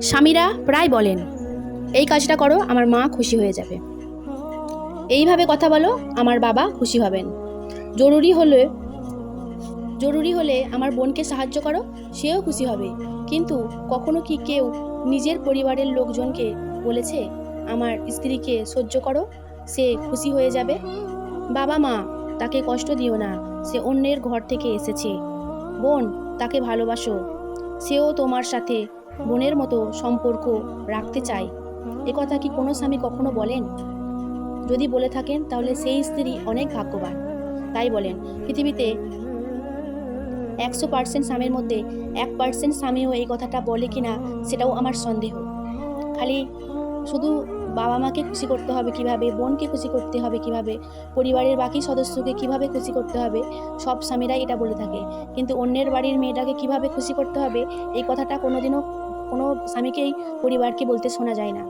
স্বামীরা প্রায় বলেন, এই কাজটা করো, আমার মা খুশি হয়ে যাবে। এইভাবে কথা বলো, আমার বাবা খুশি হবেন। জরুরি হলে আমার বোনকে সাহায্য করো, সেও খুশি হবে। কিন্তু কখনো কি কেউ নিজের পরিবারের লোকজনকে বলেছে, আমার স্ত্রীকে সহ্য করো, সে খুশি হয়ে যাবে? বাবা মা, তাকে কষ্ট দিও না, সে অন্যের ঘর থেকে এসেছে। বোন, তাকে ভালোবাসো, সেও তোমার সাথে বোনের মতো সম্পর্ক রাখতে চায়। কথা কি কোনো স্বামী কখনো বলেন? যদি বলে থাকেন তাহলে সেই স্ত্রী অনেক ভাগ্যবান। তাই বলেন, পৃথিবীতে 100% স্বামীর মধ্যে 1% স্বামীও এই কথাটা বলে কিনা সেটাও আমার সন্দেহ। খালি শুধু বাবা মাকে খুশি করতে হবে কিভাবে, বোনকে খুশি করতে হবে কিভাবে, পরিবারের বাকি সদস্যকে কিভাবে খুশি করতে হবে, সব স্বামীরাই এটা বলে থাকে। কিন্তু অন্যের বাড়ির মেয়েটাকে কিভাবে খুশি করতে হবে, এই কথাটা কোনোদিনও কোনো স্বামীকেই পরিবারকে বলতে শোনা যায় না।